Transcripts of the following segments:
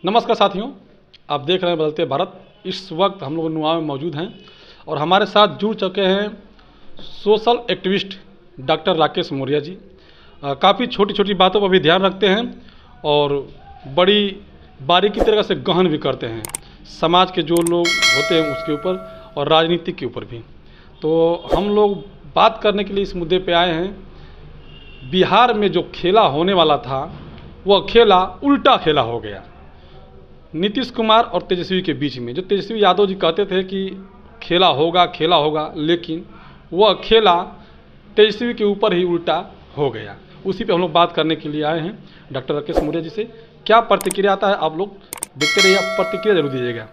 नमस्कार साथियों, आप देख रहे हैं बदलते भारत। इस वक्त हम लोग नुआ में मौजूद हैं और हमारे साथ जुड़ चुके हैं social activist doctor Rakesh Maurya ji. काफ़ी छोटी छोटी बातों पर भी ध्यान रखते हैं और बड़ी बारीकी तरह से गहन भी करते हैं समाज के जो लोग होते हैं उसके ऊपर और राजनीति के ऊपर भी। तो हम लोग बात करने के लिए इस मुद्दे पे आए हैं। बिहार में जो खेला होने वाला था वह खेला उल्टा खेला हो गया नीतीश कुमार और तेजस्वी के बीच में। जो तेजस्वी यादव जी कहते थे कि खेला होगा, लेकिन वह खेला तेजस्वी के ऊपर ही उल्टा हो गया। उसी पे हम लोग बात करने के लिए आए हैं डॉक्टर राकेश मौर्य जी से। क्या प्रतिक्रिया आता है आप लोग देखते रहिए, आप प्रतिक्रिया जरूर दीजिएगा।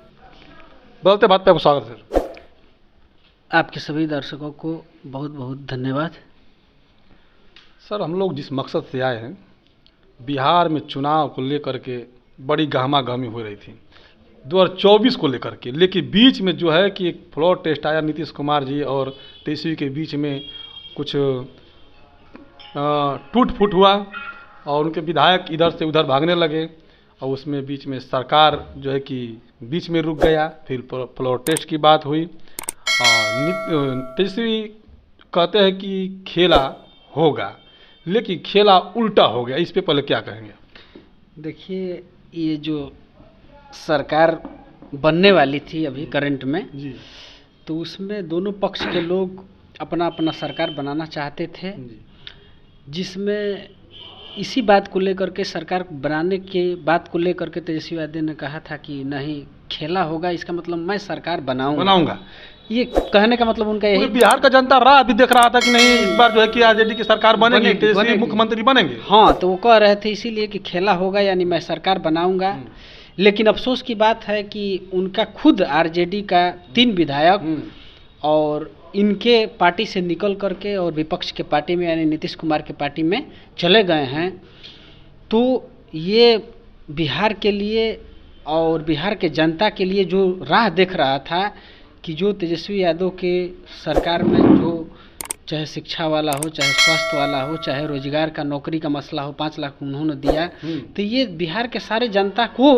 बदलते बात पे आपको स्वागत है सर। आपके सभी दर्शकों को बहुत बहुत धन्यवाद। सर, हम लोग जिस मकसद से आए हैं, बिहार में चुनाव को लेकर के बड़ी गहमा गहमी हो रही थी 2024 को लेकर के, लेकिन बीच में जो है कि एक फ्लोर टेस्ट आया नीतीश कुमार जी और तेजस्वी के बीच में कुछ टूट फूट हुआ और उनके विधायक इधर से उधर भागने लगे और उसमें बीच में सरकार जो है कि बीच में रुक गया। फिर फ्लोर टेस्ट की बात हुई और तेजस्वी कहते हैं कि खेला होगा, लेकिन खेला उल्टा हो गया। इस पे पहले क्या कहेंगे? देखिए, ये जो सरकार बनने वाली थी अभी करंट में जी, तो उसमें दोनों पक्ष के लोग अपना अपना सरकार बनाना चाहते थे, जिसमें इसी बात को लेकर के सरकार बनाने के बात को लेकर के तेजस्वी यादव ने कहा था कि नहीं, खेला होगा, इसका मतलब मैं सरकार बनाऊंगा। ये कहने का मतलब उनका यही। बिहार का जनता राह भी देख रहा था कि नहीं, इस बार जो है कि आरजेडी की सरकार बनेगी, तेजस्वी मुख्यमंत्री बनेंगे। हाँ, तो वो कह रहे थे इसीलिए कि खेला होगा यानी मैं सरकार बनाऊंगा। लेकिन अफसोस की बात है कि उनका खुद आरजेडी का 3 विधायक और इनके पार्टी से निकल करके और विपक्ष के पार्टी में यानी नीतीश कुमार के पार्टी में चले गए हैं। तो ये बिहार के लिए और बिहार के जनता के लिए जो राह देख रहा था कि जो तेजस्वी यादव के सरकार में जो चाहे शिक्षा वाला हो, चाहे स्वास्थ्य वाला हो, चाहे रोजगार का नौकरी का मसला हो, 5 लाख उन्होंने दिया। तो ये बिहार के सारे जनता को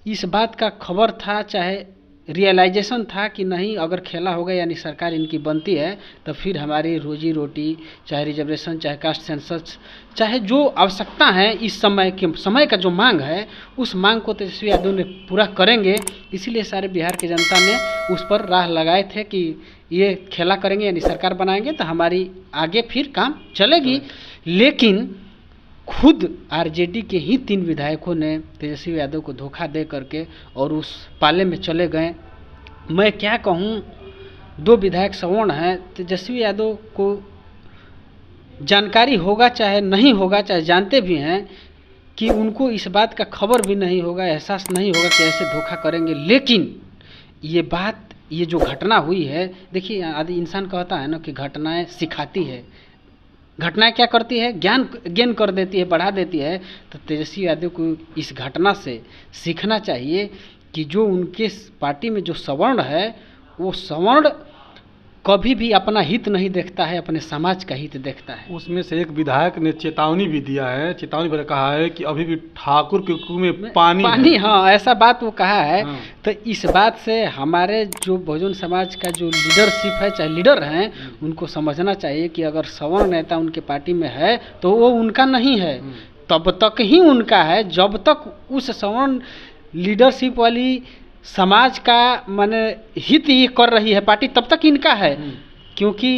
इस बात का खबर था, चाहे रियलाइजेशन था कि नहीं, अगर खेला होगा यानी सरकार इनकी बनती है तो फिर हमारी रोजी रोटी, चाहे रिजर्वेशन, चाहे कास्ट सेंसस, चाहे जो आवश्यकता है इस समय का जो मांग है, उस मांग को तेजस्वी यादव ने पूरा करेंगे। इसीलिए सारे बिहार की जनता ने उस पर राह लगाए थे कि ये खेला करेंगे यानी सरकार बनाएंगे तो हमारी आगे फिर काम चलेगी। लेकिन खुद आरजेडी के ही 3 विधायकों ने तेजस्वी यादव को धोखा दे करके और उस पाले में चले गए। मैं क्या कहूँ, 2 विधायक सवर्ण हैं। तेजस्वी यादव को जानकारी होगा चाहे नहीं होगा, चाहे जानते भी हैं कि उनको इस बात का खबर भी नहीं होगा, एहसास नहीं होगा कि ऐसे धोखा करेंगे। लेकिन ये जो घटना हुई है, देखिए आदि इंसान कहता है ना कि घटनाएं सिखाती है। घटनाएं क्या करती है? ज्ञान गेन कर देती है, बढ़ा देती है। तो तेजस्वी यादव को इस घटना से सीखना चाहिए कि जो उनके पार्टी में जो सवर्ण है, वो सवर्ण कभी भी अपना हित नहीं देखता है, अपने समाज का हित देखता है। उसमें से एक विधायक ने चेतावनी भी दिया है, चेतावनी पर कहा है कि अभी भी ठाकुर के कुएं में पानी है। हाँ, ऐसा बात वो कहा है। हाँ। तो इस बात से हमारे जो बहुजन समाज का जो लीडरशिप है, चाहे लीडर हैं, उनको समझना चाहिए कि अगर सवर्ण नेता उनके पार्टी में है तो वो उनका नहीं है, तब तक ही उनका है जब तक उस सवर्ण लीडरशिप वाली समाज का माने हित ये कर रही है पार्टी, तब तक इनका है। क्योंकि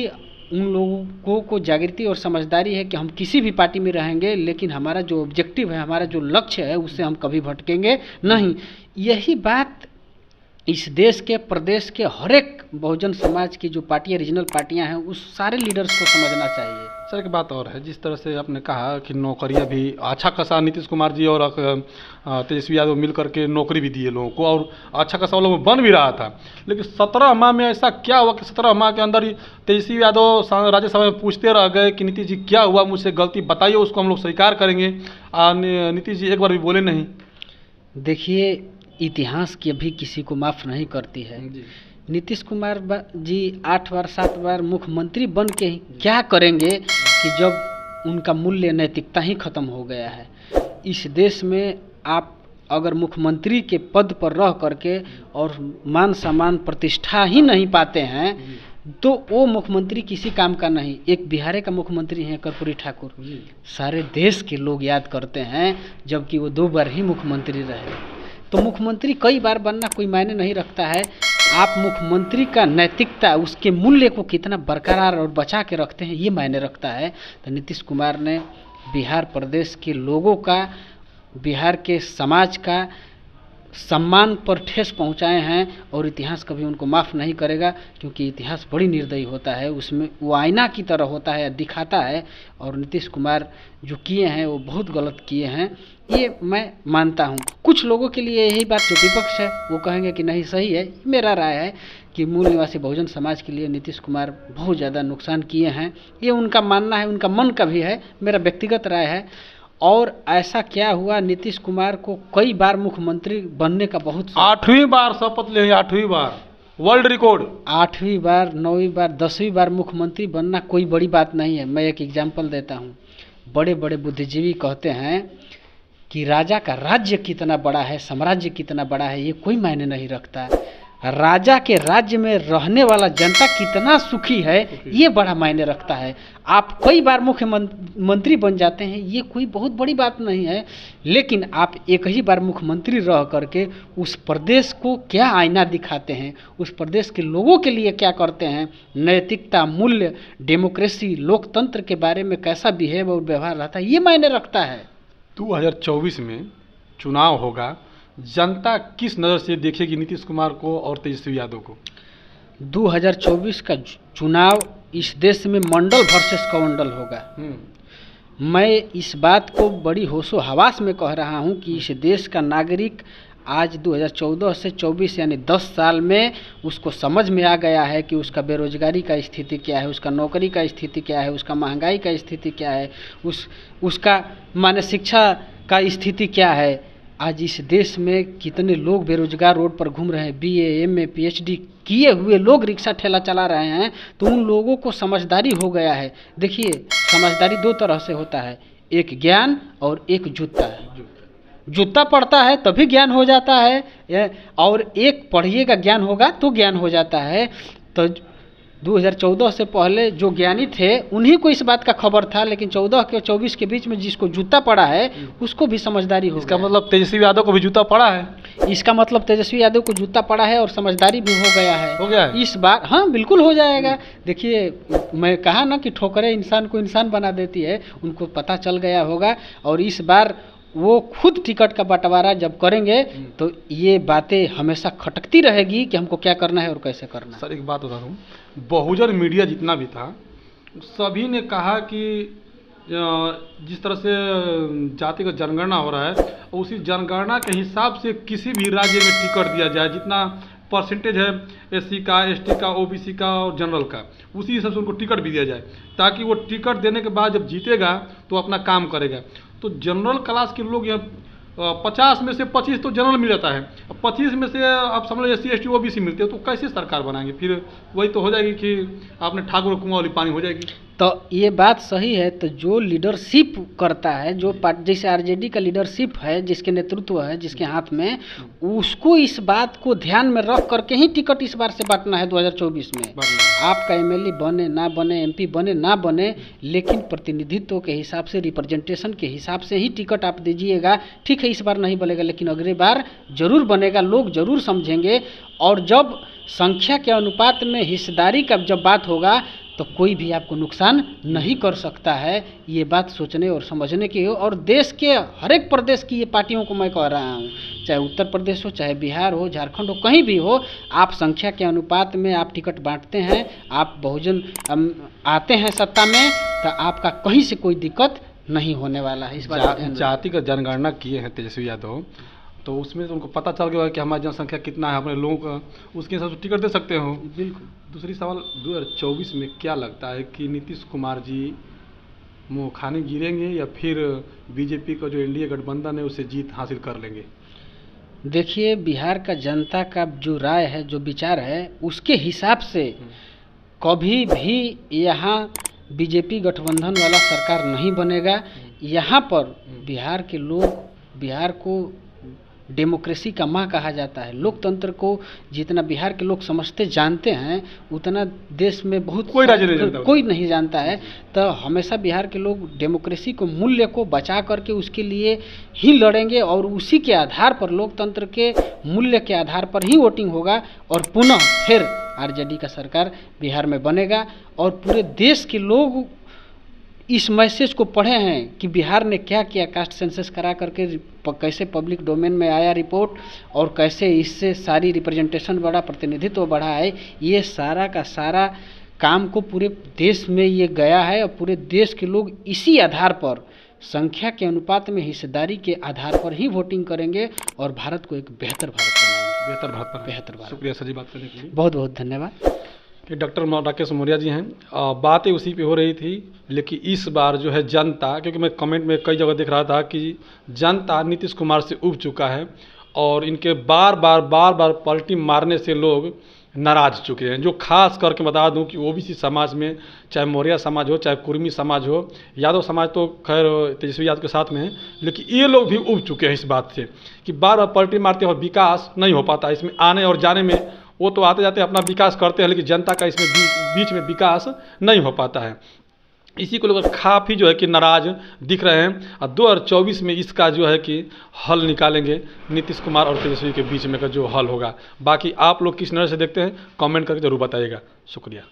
उन लोगों को जागृति और समझदारी है कि हम किसी भी पार्टी में रहेंगे, लेकिन हमारा जो ऑब्जेक्टिव है, हमारा जो लक्ष्य है, उससे हम कभी भटकेंगे नहीं। यही बात इस देश के, प्रदेश के हर एक बहुजन समाज की जो पार्टियाँ, रीजनल पार्टियाँ हैं, उस सारे लीडर्स को समझना चाहिए। सर, एक बात और है, जिस तरह से आपने कहा कि नौकरियां भी अच्छा खासा नीतीश कुमार जी और तेजस्वी यादव मिल करके नौकरी भी दिए लोगों को और अच्छा खासा लोगों बन भी रहा था। लेकिन 17 माह में ऐसा क्या हुआ कि 17 माह के अंदर ही तेजस्वी यादव राज्यसभा में पूछते रह गए कि नीतीश जी क्या हुआ, मुझसे गलती बताइए, उसको हम लोग स्वीकार करेंगे। नीतीश जी एक बार भी बोले नहीं। देखिए, इतिहास की अभी किसी को माफ़ नहीं करती है। नीतीश कुमार जी 8 बार 7 बार मुख्यमंत्री बन के क्या करेंगे कि जब उनका मूल्य नैतिकता ही खत्म हो गया है। इस देश में आप अगर मुख्यमंत्री के पद पर रह करके और मान सम्मान प्रतिष्ठा ही नहीं पाते हैं तो वो मुख्यमंत्री किसी काम का नहीं। एक बिहार का मुख्यमंत्री हैं कर्पूरी ठाकुर, सारे देश के लोग याद करते हैं, जबकि वो 2 बार ही मुख्यमंत्री रहे। तो मुख्यमंत्री कई बार बनना कोई मायने नहीं रखता है। आप मुख्यमंत्री का नैतिकता, उसके मूल्य को कितना बरकरार और बचा के रखते हैं, ये मायने रखता है। तो नीतीश कुमार ने बिहार प्रदेश के लोगों का, बिहार के समाज का सम्मान पर ठेस पहुंचाए हैं और इतिहास कभी उनको माफ़ नहीं करेगा, क्योंकि इतिहास बड़ी निर्दयी होता है, उसमें वो आईना की तरह होता है, दिखाता है। और नीतीश कुमार जो किए हैं वो बहुत गलत किए हैं, ये मैं मानता हूँ। कुछ लोगों के लिए यही बात, जो विपक्ष है वो कहेंगे कि नहीं सही है। मेरा राय है कि मूल निवासी बहुजन समाज के लिए नीतीश कुमार बहुत ज़्यादा नुकसान किए हैं, ये उनका मानना है, उनका मन का भी है, मेरा व्यक्तिगत राय है। और ऐसा क्या हुआ, नीतीश कुमार को कई बार मुख्यमंत्री बनने का बहुत 8वीं बार शपथ ले, 8वीं बार वर्ल्ड रिकॉर्ड, 8वीं बार, 9वीं बार, 10वीं बार मुख्यमंत्री बनना कोई बड़ी बात नहीं है। मैं एक एग्जाम्पल देता हूँ। बड़े बड़े बुद्धिजीवी कहते हैं कि राजा का राज्य कितना बड़ा है, साम्राज्य कितना बड़ा है, ये कोई मायने नहीं रखता। राजा के राज्य में रहने वाला जनता कितना सुखी है, ये बड़ा मायने रखता है। आप कई बार मुख्यमंत्री बन जाते हैं, ये कोई बहुत बड़ी बात नहीं है, लेकिन आप एक ही बार मुख्यमंत्री रह करके उस प्रदेश को क्या आईना दिखाते हैं, उस प्रदेश के लोगों के लिए क्या करते हैं, नैतिकता, मूल्य, डेमोक्रेसी, लोकतंत्र के बारे में कैसा बिहेव और व्यवहार रहता है, ये मायने रखता है। 2024 में चुनाव होगा, जनता किस नज़र से देखेगी नीतीश कुमार को और तेजस्वी यादव को? 2024 का चुनाव इस देश में मंडल वर्सेस कमंडल होगा। मैं इस बात को बड़ी होशो हवास में कह रहा हूं कि इस देश का नागरिक आज 2014 से 24 यानी 10 साल में उसको समझ में आ गया है कि उसका बेरोजगारी का स्थिति क्या है, उसका नौकरी का स्थिति क्या है, उसका महंगाई का स्थिति क्या है, उसका माने शिक्षा का स्थिति क्या है। आज इस देश में कितने लोग बेरोजगार रोड पर घूम रहे हैं, BA, MA, PhD किए हुए लोग रिक्शा ठेला चला रहे हैं, तो उन लोगों को समझदारी हो गया है। देखिए, समझदारी 2 तरह से होता है, एक ज्ञान और एक जूता। जूता पड़ता है तभी ज्ञान हो जाता है, और एक पढ़िएगा ज्ञान होगा तो ज्ञान हो जाता है। तो 2014 से पहले जो ज्ञानी थे उन्हीं को इस बात का खबर था, लेकिन 14 के 24 के बीच में जिसको जूता पड़ा है उसको भी समझदारी हो। इसका मतलब तेजस्वी यादव को भी जूता पड़ा है। इसका मतलब तेजस्वी यादव को जूता पड़ा है और समझदारी भी हो गया है। हो गया है इस बार, हाँ बिल्कुल हो जाएगा। देखिए, मैं कहा ना कि ठोकरें इंसान को इंसान बना देती है, उनको पता चल गया होगा। और इस बार वो खुद टिकट का बंटवारा जब करेंगे तो ये बातें हमेशा खटकती रहेगी कि हमको क्या करना है और कैसे करना है। सर एक बात बता दूँ, बहुजन मीडिया जितना भी था सभी ने कहा कि जिस तरह से जातिगत जनगणना हो रहा है उसी जनगणना के हिसाब से किसी भी राज्य में टिकट दिया जाए, जितना परसेंटेज है SC का, ST का, OBC का और जनरल का, उसी हिसाब से उनको टिकट भी दिया जाए, ताकि वो टिकट देने के बाद जब जीतेगा तो अपना काम करेगा। तो जनरल क्लास के लोग यहाँ 50 में से 25 तो जनरल मिल जाता है, 25 में से आप समझ लो SC ST OBC मिलते हो, तो कैसे सरकार बनाएंगे? फिर वही तो हो जाएगी कि आपने ठाकुर कुआं वाली पानी हो जाएगी। तो ये बात सही है। तो जो लीडरशिप करता है, जो जैसे RJD का लीडरशिप है, जिसके नेतृत्व है, जिसके हाथ में, उसको इस बात को ध्यान में रख करके ही टिकट इस बार से बांटना है 2024 में। आपका MLA बने ना बने, MP बने ना बने, लेकिन प्रतिनिधित्व के हिसाब से, रिप्रेजेंटेशन के हिसाब से ही टिकट आप दीजिएगा। ठीक है, इस बार नहीं बनेगा, लेकिन अगली बार जरूर बनेगा, लोग जरूर समझेंगे। और जब संख्या के अनुपात में हिस्सेदारी का जब बात होगा तो कोई भी आपको नुकसान नहीं कर सकता है। ये बात सोचने और समझने की हो। और देश के हर एक प्रदेश की ये पार्टियों को मैं कह रहा हूँ, चाहे उत्तर प्रदेश हो, चाहे बिहार हो, झारखंड हो, कहीं भी हो, आप संख्या के अनुपात में आप टिकट बांटते हैं, आप बहुजन आते हैं सत्ता में, तो आपका कहीं से कोई दिक्कत नहीं होने वाला है। इस बात जातिगत जनगणना किए हैं तेजस्वी यादव, तो उसमें तो उनको पता चल गया कि हमारी जनसंख्या कितना है, अपने लोगों का, उसके हिसाब से टिकट दे सकते हो। बिल्कुल। दूसरी सवाल, 2024 में क्या लगता है कि नीतीश कुमार जी मुँह खाने गिरेंगे या फिर BJP का जो NDA गठबंधन है उससे जीत हासिल कर लेंगे? देखिए, बिहार का जनता का जो राय है, जो विचार है, उसके हिसाब से कभी भी यहाँ BJP गठबंधन वाला सरकार नहीं बनेगा। यहाँ पर बिहार के लोग बिहार को डेमोक्रेसी का माँ कहा जाता है। लोकतंत्र को जितना बिहार के लोग समझते जानते हैं उतना देश में बहुत कोई राज्य नहीं जानता, कोई नहीं जानता है। तो हमेशा बिहार के लोग डेमोक्रेसी को मूल्य को बचा करके उसके लिए ही लड़ेंगे और उसी के आधार पर लोकतंत्र के मूल्य के आधार पर ही वोटिंग होगा और पुनः फिर आरजेडी का सरकार बिहार में बनेगा। और पूरे देश के लोग इस मैसेज को पढ़े हैं कि बिहार ने क्या किया, कास्ट सेंसस करा करके कैसे पब्लिक डोमेन में आया रिपोर्ट और कैसे इससे सारी रिप्रेजेंटेशन बढ़ा, प्रतिनिधित्व बढ़ा है। ये सारा का सारा काम को पूरे देश में ये गया है और पूरे देश के लोग इसी आधार पर संख्या के अनुपात में हिस्सेदारी के आधार पर ही वोटिंग करेंगे और भारत को एक बेहतर भारत बनाएंगे। बेहतर भारत। शुक्रिया सर जी बात करने के लिए। बहुत बहुत धन्यवाद। कि डॉक्टर राकेश मौर्य जी हैं, बातें उसी पे हो रही थी, लेकिन इस बार जो है जनता, क्योंकि मैं कमेंट में कई जगह देख रहा था कि जनता नीतीश कुमार से उब चुका है और इनके बार बार पलटी मारने से लोग नाराज चुके हैं। जो खास करके बता दूं कि ओबीसी समाज में, चाहे मौर्य समाज हो, चाहे कुर्मी समाज हो, यादव समाज तो खैर तेजस्वी यादव के साथ में है, लेकिन ये लोग भी उब चुके हैं इस बात से कि बार बार पलटी मारते हैं और विकास नहीं हो पाता इसमें आने और जाने में। वो तो आते जाते अपना विकास करते हैं, लेकिन जनता का इसमें बीच में विकास नहीं हो पाता है। इसी को लेकर काफ़ी जो है कि नाराज दिख रहे हैं और 2024 में इसका जो है कि हल निकालेंगे नीतीश कुमार और तेजस्वी के बीच में का जो हल होगा। बाकी आप लोग किस नज़र से देखते हैं कमेंट करके जरूर बताइएगा। शुक्रिया।